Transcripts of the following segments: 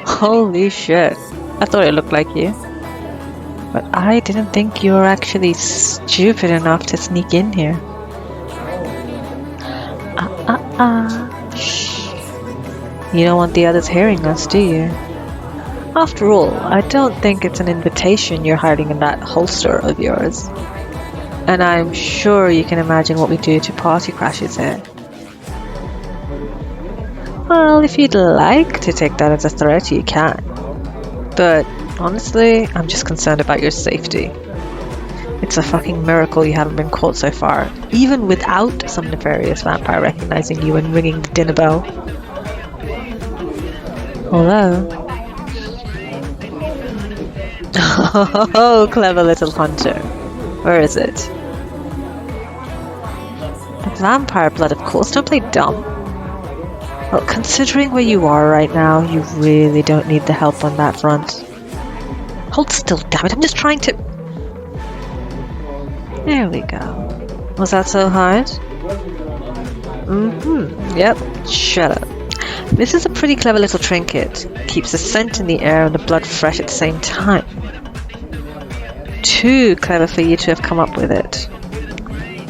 Holy shit. I thought it looked like you. But I didn't think you were actually stupid enough to sneak in here. Shh. You don't want the others hearing us, do you? After all, I don't think it's an invitation you're hiding in that holster of yours. And I'm sure you can imagine what we do to party crashers here. Well, if you'd like to take that as a threat, you can. But honestly, I'm just concerned about your safety. It's a fucking miracle you haven't been caught so far, even without some nefarious vampire recognizing you and ringing the dinner bell. Hello? Oh, clever little hunter. Where is it? The vampire blood, of course. Don't play dumb. Well, considering where you are right now, you really don't need the help on that front. Hold still, damn it. I'm just trying to... There we go. Was that so hard? Yep. Shut up. This is a pretty clever little trinket. Keeps the scent in the air and the blood fresh at the same time. Too clever for you to have come up with it.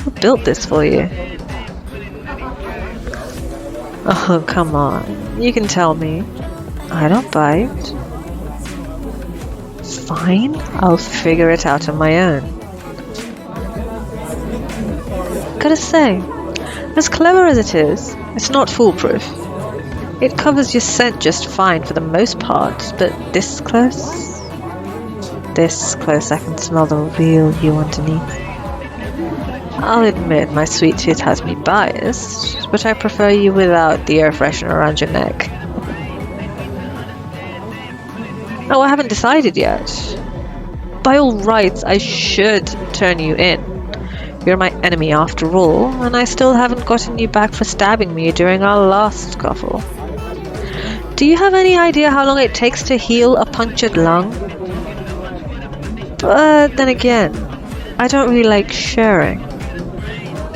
Who built this for you? Oh, come on. You can tell me. I don't bite. Fine, I'll figure it out on my own. Gotta say, as clever as it is, it's not foolproof. It covers your scent just fine for the most part, but this close I can smell the real you underneath. I'll admit my sweet tooth has me biased, but I prefer you without the air freshener around your neck. Oh, I haven't decided yet. By all rights, I should turn you in. You're my enemy after all, and I still haven't gotten you back for stabbing me during our last scuffle. Do you have any idea how long it takes to heal a punctured lung? But then again, I don't really like sharing.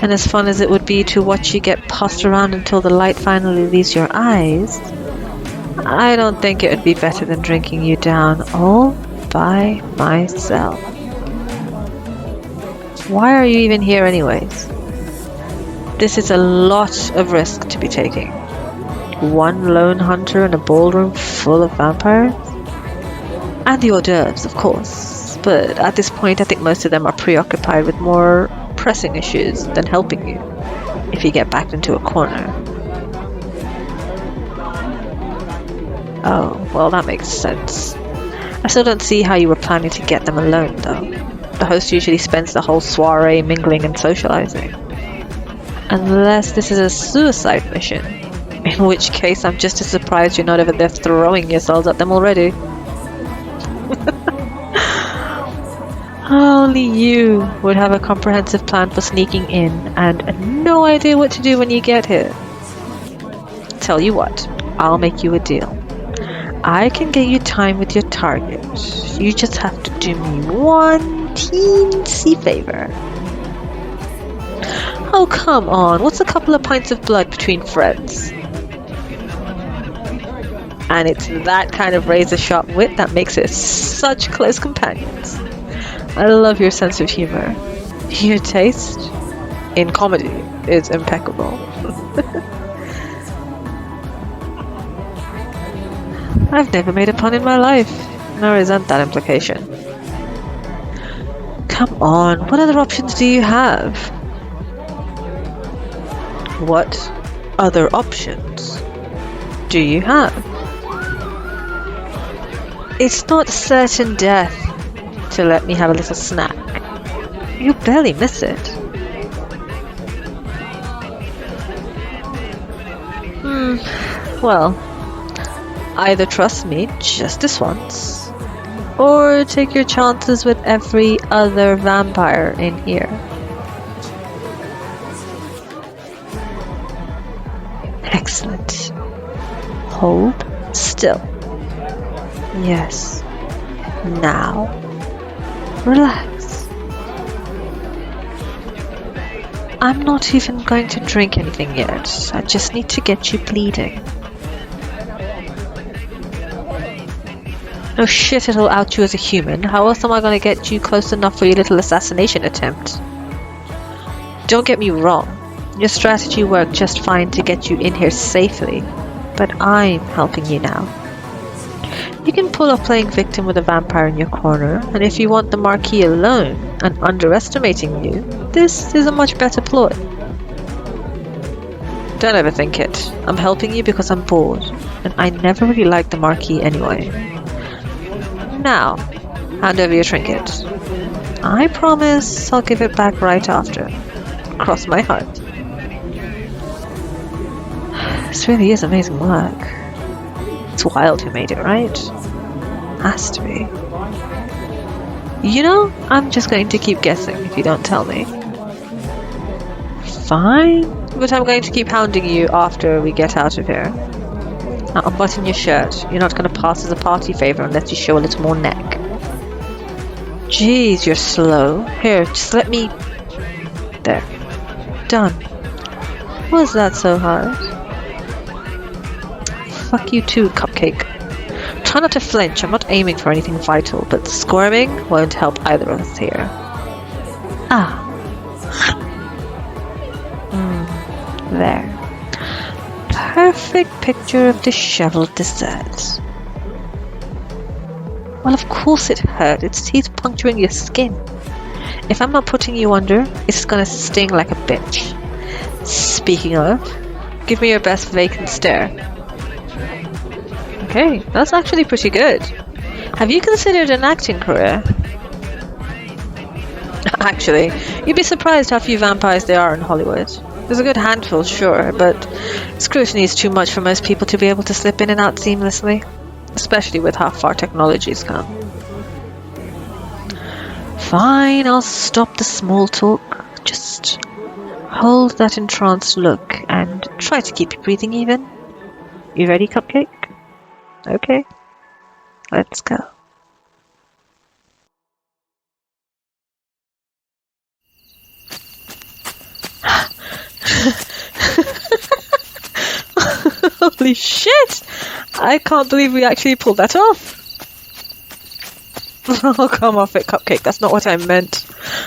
And as fun as it would be to watch you get passed around until the light finally leaves your eyes, I don't think it would be better than drinking you down all by myself. Why are you even here anyways? This is a lot of risk to be taking. One lone hunter in a ballroom full of vampires? And the hors d'oeuvres, of course. But at this point, I think most of them are preoccupied with more pressing issues than helping you, if you get backed into a corner. Oh, well, that makes sense. I still don't see how you were planning to get them alone, though. The host usually spends the whole soiree mingling and socializing. Unless this is a suicide mission, in which case I'm just as surprised you're not over there throwing yourselves at them already. Only you would have a comprehensive plan for sneaking in and no idea what to do when you get here. Tell you what, I'll make you a deal. I can get you time with your target. You just have to do me one teensy favor. Oh, come on. What's a couple of pints of blood between friends? And it's that kind of razor-sharp wit that makes us such close companions. I love your sense of humor. Your taste in comedy is impeccable. I've never made a pun in my life, and I resent that implication. Come on, what other options do you have? What other options do you have? It's not certain death to let me have a little snack. You barely miss it. Well, either trust me just this once, or take your chances with every other vampire in here. Excellent. Hold still. Yes. Now. Relax. I'm not even going to drink anything yet. I just need to get you bleeding. No shit, it'll out you as a human. How else am I going to get you close enough for your little assassination attempt? Don't get me wrong. Your strategy worked just fine to get you in here safely. But I'm helping you now. You can pull off playing victim with a vampire in your corner, and if you want the Marquis alone and underestimating you, this is a much better ploy. Don't overthink it. I'm helping you because I'm bored, and I never really liked the Marquis anyway. Now, hand over your trinket. I promise I'll give it back right after. Cross my heart. This really is amazing work. It's Wild who made it, right? Has to be. You know, I'm just going to keep guessing if you don't tell me. Fine, but I'm going to keep hounding you after we get out of here. Now unbutton your shirt. You're not going to pass as a party favor unless you show a little more neck. Jeez, you're slow. Here, just let me... There. Done. Was that so hard? Fuck you too, Cupcake. Try not to flinch. I'm not aiming for anything vital, but squirming won't help either of us here. Ah. There. Perfect picture of disheveled dessert. Well, of course it hurt. Its teeth puncturing your skin. If I'm not putting you under, it's gonna sting like a bitch. Speaking of, give me your best vacant stare. Okay, that's actually pretty good. Have you considered an acting career? Actually, you'd be surprised how few vampires there are in Hollywood. There's a good handful, sure, but scrutiny is too much for most people to be able to slip in and out seamlessly, especially with how far technology's come. Fine, I'll stop the small talk. Just hold that entranced look and try to keep your breathing even. You ready, Cupcake? Okay, let's go. Holy shit! I can't believe we actually pulled that off. Oh, come off it, Cupcake. That's not what I meant.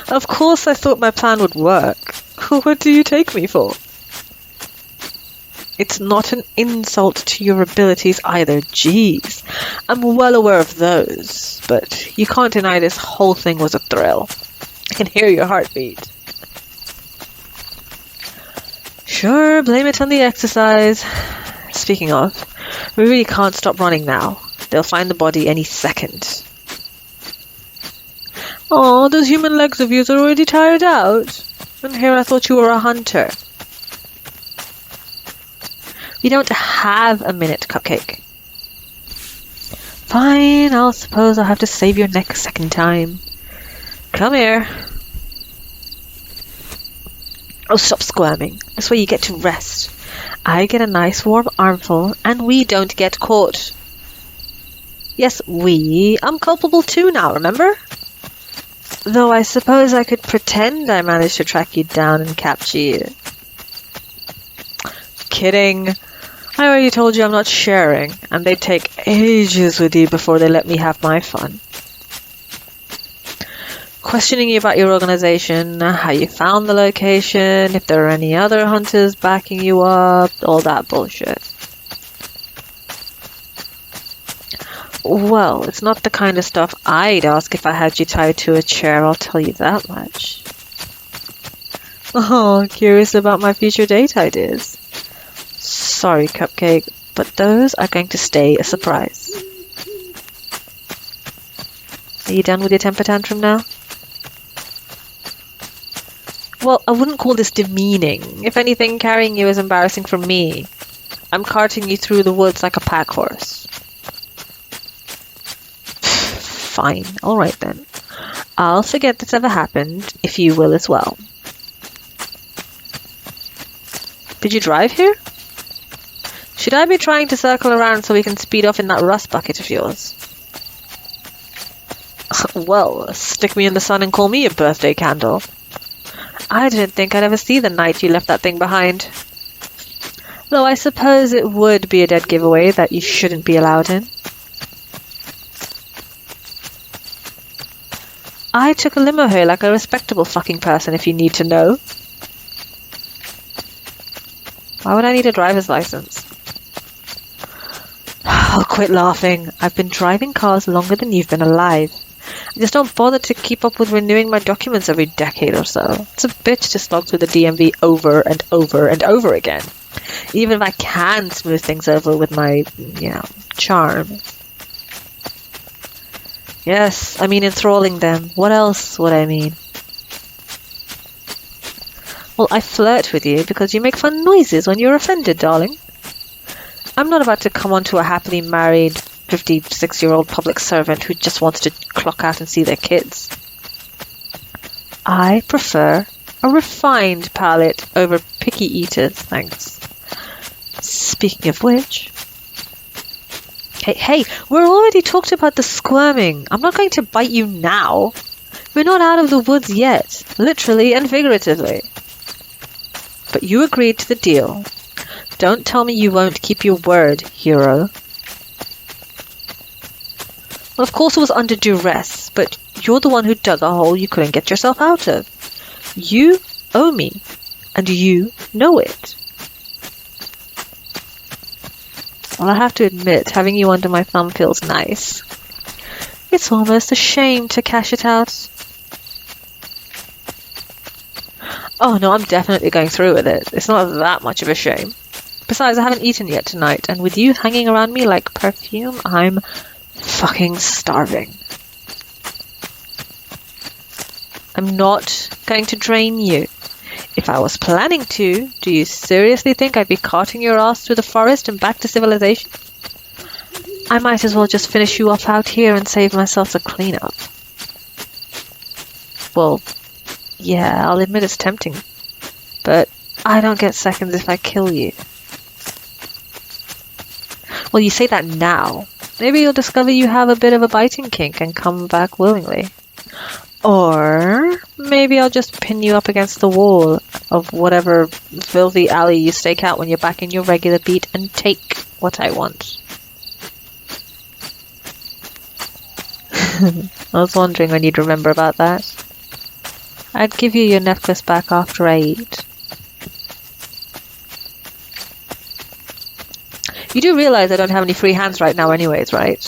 Of course I thought my plan would work. What do you take me for? It's not an insult to your abilities either. Jeez. I'm well aware of those. But you can't deny this whole thing was a thrill. I can hear your heartbeat. Sure, blame it on the exercise. Speaking of, we really can't stop running now. They'll find the body any second. Aw, those human legs of yours are already tired out. And here I thought you were a hunter. We don't have a minute, Cupcake. Fine, I'll suppose I'll have to save your neck a second time. Come here. Oh, stop squirming. This way you get to rest. I get a nice warm armful, and we don't get caught. Yes, I'm culpable too now, remember? Though I suppose I could pretend I managed to track you down and capture you. Kidding. I already told you I'm not sharing, and they'd take ages with you before they let me have my fun. Questioning you about your organization, how you found the location, if there are any other hunters backing you up, all that bullshit. Well, it's not the kind of stuff I'd ask if I had you tied to a chair, I'll tell you that much. Oh, curious about my future date ideas. Sorry, Cupcake, but those are going to stay a surprise. Are you done with your temper tantrum now? Well, I wouldn't call this demeaning. If anything, carrying you is embarrassing for me. I'm carting you through the woods like a pack horse. Fine, alright then. I'll forget this ever happened, if you will as well. Did you drive here? Should I be trying to circle around so we can speed off in that rust bucket of yours? Well, stick me in the sun and call me a birthday candle. I didn't think I'd ever see the night you left that thing behind. Though I suppose it would be a dead giveaway that you shouldn't be allowed in. I took a limo here like a respectable fucking person, if you need to know. Why would I need a driver's license? I'll quit laughing. I've been driving cars longer than you've been alive. I just don't bother to keep up with renewing my documents every decade or so. It's a bitch to slog through the DMV over and over and over again. Even if I can smooth things over with my, charm. Yes, I mean enthralling them. What else would I mean? Well, I flirt with you because you make fun noises when you're offended, darling. I'm not about to come on to a happily married 56-year-old public servant who just wants to clock out and see their kids. I prefer a refined palate over picky eaters, thanks. Speaking of which... Hey, we're already talked about the squirming. I'm not going to bite you now. We're not out of the woods yet, literally and figuratively. But you agreed to the deal. Don't tell me you won't keep your word, hero. Well, of course it was under duress, but you're the one who dug a hole you couldn't get yourself out of. You owe me, and you know it. Well, I have to admit, having you under my thumb feels nice. It's almost a shame to cash it out. Oh no, I'm definitely going through with it. It's not that much of a shame. Besides, I haven't eaten yet tonight, and with you hanging around me like perfume, I'm fucking starving. I'm not going to drain you. If I was planning to, do you seriously think I'd be carting your ass through the forest and back to civilization? I might as well just finish you off out here and save myself the cleanup. Well, yeah, I'll admit it's tempting, but I don't get seconds if I kill you. Well, you say that now. Maybe you'll discover you have a bit of a biting kink and come back willingly. Or maybe I'll just pin you up against the wall of whatever filthy alley you stake out when you're back in your regular beat and take what I want. I was wondering when you'd remember about that. I'd give you your necklace back after I eat. You do realize I don't have any free hands right now anyways, right?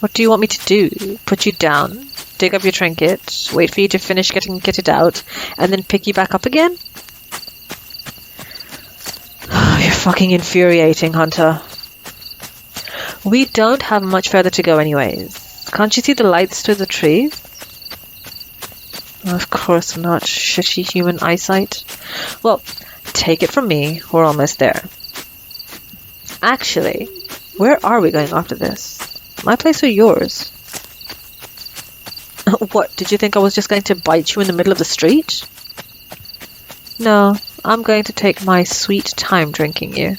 What do you want me to do? Put you down? Dig up your trinket? Wait for you to finish getting kitted out? And then pick you back up again? You're fucking infuriating, Hunter. We don't have much further to go anyways. Can't you see the lights through the trees? Of course not. Shitty human eyesight. Well, take it from me. We're almost there. Actually, where are we going after this? My place or yours? What, did you think I was just going to bite you in the middle of the street? No, I'm going to take my sweet time drinking you.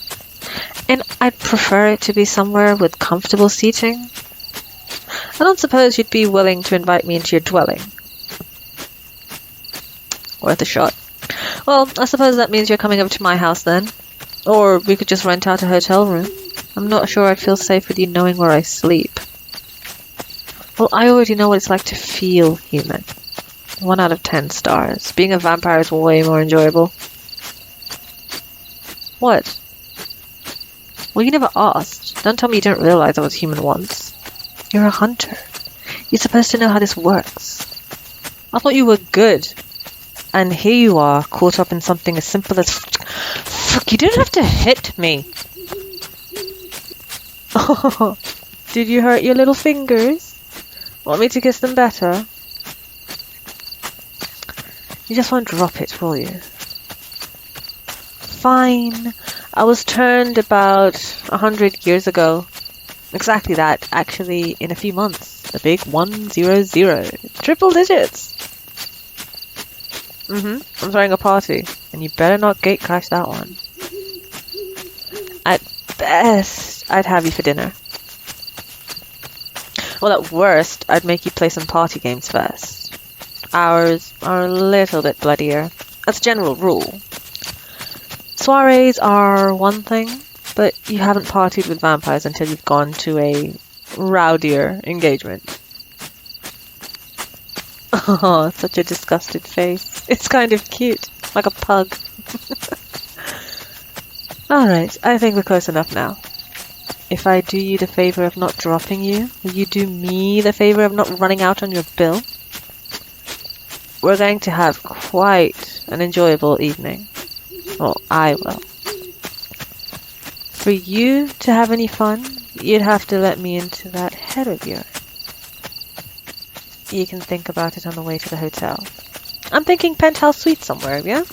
And I'd prefer it to be somewhere with comfortable seating. I don't suppose you'd be willing to invite me into your dwelling. Worth a shot. Well, I suppose that means you're coming over to my house then. Or we could just rent out a hotel room. I'm not sure I'd feel safe with you knowing where I sleep. Well, I already know what it's like to feel human. 1 out of 10 stars. Being a vampire is way more enjoyable. What? Well, you never asked. Don't tell me you didn't realize I was human once. You're a hunter. You're supposed to know how this works. I thought you were good. And here you are, caught up in something as simple as... Fuck, you didn't have to hit me. Oh, did you hurt your little fingers? Want me to kiss them better? You just won't drop it, will you? Fine. I was turned about 100 years ago. Exactly that, actually, in a few months. The big 100. Triple digits. I'm throwing a party, and you better not gate crash that one. At best, I'd have you for dinner. Well, at worst, I'd make you play some party games first. Ours are a little bit bloodier. That's a general rule. Soirees are one thing, but you haven't partied with vampires until you've gone to a rowdier engagement. Oh, such a disgusted face. It's kind of cute, like a pug. Alright, I think we're close enough now. If I do you the favor of not dropping you, will you do me the favor of not running out on your bill? We're going to have quite an enjoyable evening. Well, I will. For you to have any fun, you'd have to let me into that head of yours. You can think about it on the way to the hotel. I'm thinking penthouse suite somewhere, yeah?